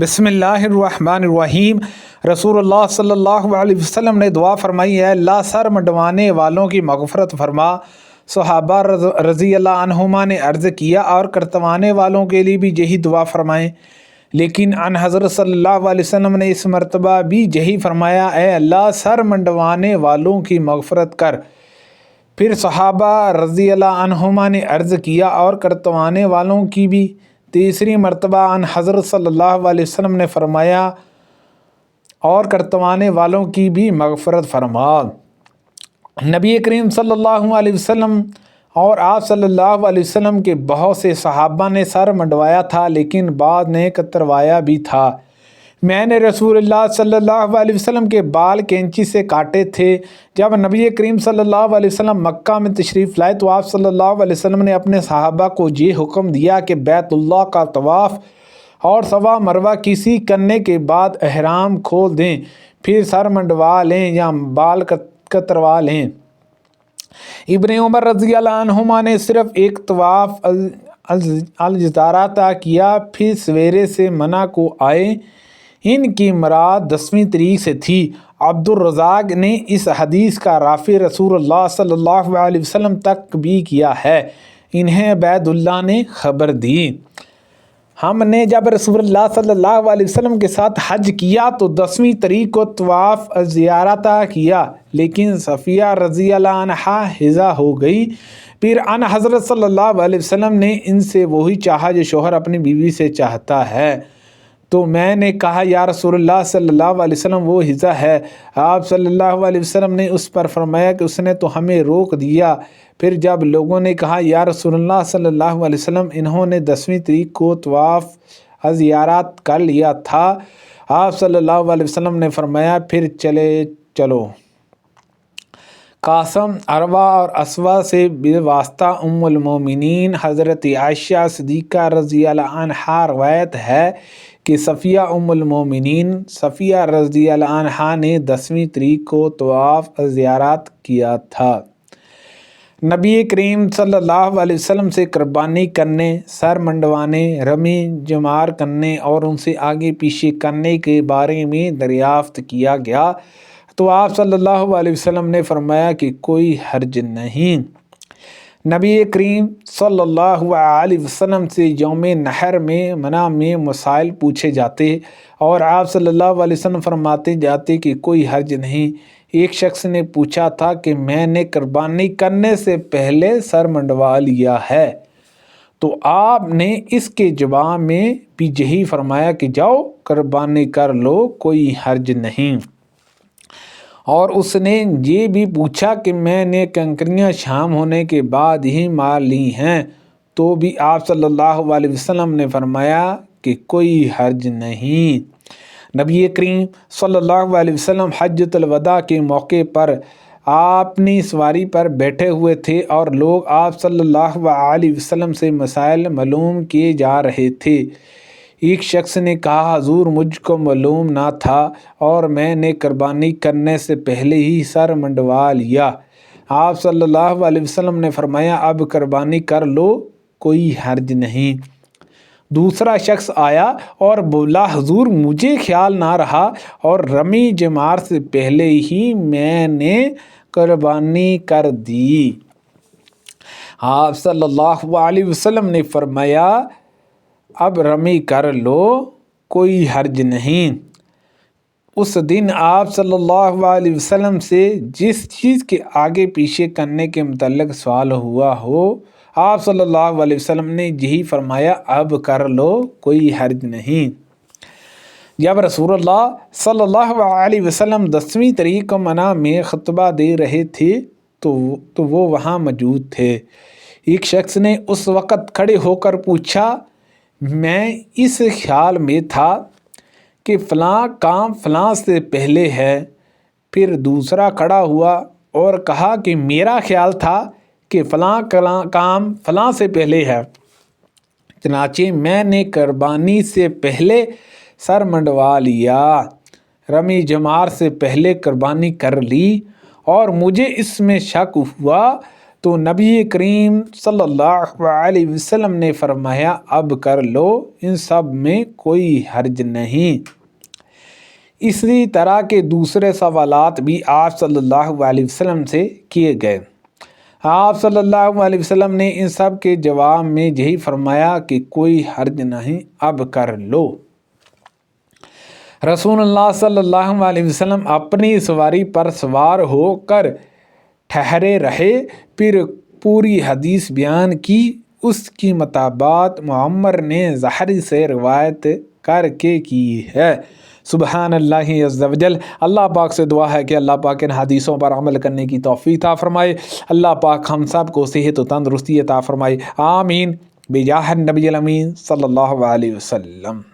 بسم اللہ الرحمن الرحیم۔ رسول اللہ صلی اللہ علیہ وسلم نے دعا فرمائی ہے، اللہ سر منڈوانے والوں کی مغفرت فرما۔ صحابہ رضی اللہ عنہما نے عرض کیا اور کرتوانے والوں کے لیے بھی یہی دعا فرمائیں، لیکن ان حضرت صلی اللہ علیہ وسلم نے اس مرتبہ بھی یہی فرمایا، اے اللہ سر منڈوانے والوں کی مغفرت کر۔ پھر صحابہ رضی اللہ عنہما نے عرض کیا اور کرتوانے والوں کی بھی۔ تیسری مرتبہ ان حضرت صلی اللہ علیہ وسلم نے فرمایا اور کرتوانے والوں کی بھی مغفرت فرما۔ نبی کریم صلی اللہ علیہ وسلم اور آپ صلی اللہ علیہ وسلم کے بہت سے صحابہ نے سر منڈوایا تھا، لیکن بعض نے کتروایا بھی تھا۔ میں نے رسول اللہ صلی اللہ علیہ وسلم کے بال کینچی سے کاٹے تھے۔ جب نبی کریم صلی اللہ علیہ وسلم مکہ میں تشریف لائے تو آپ صلی اللہ علیہ وسلم نے اپنے صحابہ کو یہ حکم دیا کہ بیت اللہ کا طواف اور صفا مروہ کسی کرنے کے بعد احرام کھول دیں، پھر سر منڈوا لیں یا بال کتروا لیں۔ ابن عمر رضی اللہ عنہما نے صرف ایک طواف الجدارہ کیا، پھر سویرے سے منع کو آئے۔ ان کی مراد 10ویں تاریخ سے تھی۔ عبد الرزاق نے اس حدیث کا رافع رسول اللہ صلی اللہ علیہ وسلم تک بھی کیا ہے۔ انہیں عبید اللہ نے خبر دی۔ ہم نے جب رسول اللہ صلی اللہ علیہ وسلم کے ساتھ حج کیا تو 10ویں تاریخ کو طواف الزیارہ کیا، لیکن صفیہ رضی اللہ عنہا حضا ہو گئی۔ پھر ان حضرت صلی اللہ علیہ وسلم نے ان سے وہی چاہا جو شوہر اپنی بیوی سے چاہتا ہے، تو میں نے کہا یا رسول اللہ صلی اللہ علیہ وسلم وہ حضا ہے۔ آپ صلی اللہ علیہ وسلم نے اس پر فرمایا کہ اس نے تو ہمیں روک دیا۔ پھر جب لوگوں نے کہا یا رسول اللہ صلی اللہ علیہ وسلم انہوں نے 10ویں تاریخ کو طواف زیارت کر لیا تھا، آپ صلی اللہ علیہ وسلم نے فرمایا پھر چلو۔ قاسم عروہ اور اسوا سے بواسطہ ام المومنین حضرت عائشہ صدیقہ رضی اللہ عنہا روایت ہے کہ صفیہ ام المومنین صفیہ رضی اللہ عنہا نے 10ویں تاریخ کو طواف زیارت کیا تھا۔ نبی کریم صلی اللہ علیہ وسلم سے قربانی کرنے، سر منڈوانے، رمی جمار کرنے اور ان سے آگے پیچھے کرنے کے بارے میں دریافت کیا گیا تو آپ صلی اللہ علیہ وسلم نے فرمایا کہ کوئی حرج نہیں۔ نبی کریم صلی اللہ علیہ وسلم سے یوم نحر میں منع میں مسائل پوچھے جاتے اور آپ صلی اللہ علیہ وسلم فرماتے جاتے کہ کوئی حرج نہیں۔ ایک شخص نے پوچھا تھا کہ میں نے قربانی کرنے سے پہلے سر منڈوا لیا ہے، تو آپ نے اس کے جواب میں بھی یہی فرمایا کہ جاؤ قربانی کر لو، کوئی حرج نہیں۔ اور اس نے یہ بھی پوچھا کہ میں نے کنکریاں شام ہونے کے بعد ہی مار لی ہیں، تو بھی آپ صلی اللہ علیہ وسلم نے فرمایا کہ کوئی حرج نہیں۔ نبی کریم صلی اللہ علیہ وسلم حجۃ الوداع کے موقع پر اپنی سواری پر بیٹھے ہوئے تھے اور لوگ آپ صلی اللہ علیہ وسلم سے مسائل معلوم کیے جا رہے تھے۔ ایک شخص نے کہا حضور مجھ کو معلوم نہ تھا اور میں نے قربانی کرنے سے پہلے ہی سر منڈوا لیا۔ آپ صلی اللہ علیہ وسلم نے فرمایا اب قربانی کر لو، کوئی حرج نہیں۔ دوسرا شخص آیا اور بولا حضور مجھے خیال نہ رہا اور رمی جمار سے پہلے ہی میں نے قربانی کر دی۔ آپ صلی اللہ علیہ وسلم نے فرمایا اب رمی کر لو، کوئی حرج نہیں۔ اس دن آپ صلی اللہ علیہ وسلم سے جس چیز کے آگے پیچھے کرنے کے متعلق سوال ہوا ہو، آپ صلی اللہ علیہ وسلم نے یہی فرمایا اب کر لو، کوئی حرج نہیں۔ جب رسول اللہ صلی اللہ علیہ وسلم 10ویں تاریخ کو منع میں خطبہ دے رہے تھے تو وہ وہاں موجود تھے۔ ایک شخص نے اس وقت کھڑے ہو کر پوچھا میں اس خیال میں تھا کہ فلاں کام فلاں سے پہلے ہے۔ پھر دوسرا کھڑا ہوا اور کہا کہ میرا خیال تھا کہ فلاں کام فلاں سے پہلے ہے، چنانچہ میں نے قربانی سے پہلے سر منڈوا لیا، رمی جمار سے پہلے قربانی کر لی اور مجھے اس میں شک ہوا تو نبی کریم صلی اللہ علیہ وسلم نے فرمایا اب کر لو، ان سب میں کوئی حرج نہیں۔ اسی طرح کے دوسرے سوالات بھی آپ صلی اللہ علیہ وسلم سے کیے گئے۔ آپ صلی اللہ علیہ وسلم نے ان سب کے جواب میں یہی فرمایا کہ کوئی حرج نہیں، اب کر لو۔ رسول اللہ صلی اللہ علیہ وسلم اپنی سواری پر سوار ہو کر ٹھہرے رہے، پھر پوری حدیث بیان کی۔ اس کی مطابقت معمر نے زہری سے روایت کر کے کی ہے۔ سبحان اللہ عز و جل۔ اللہ پاک سے دعا ہے کہ اللہ پاک ان حدیثوں پر عمل کرنے کی توفیق عطا فرمائے۔ اللہ پاک ہم سب کو صحت و تندرستی عطا فرمائے، آمین بجاہ النبی الامین صلی اللہ علیہ وسلم۔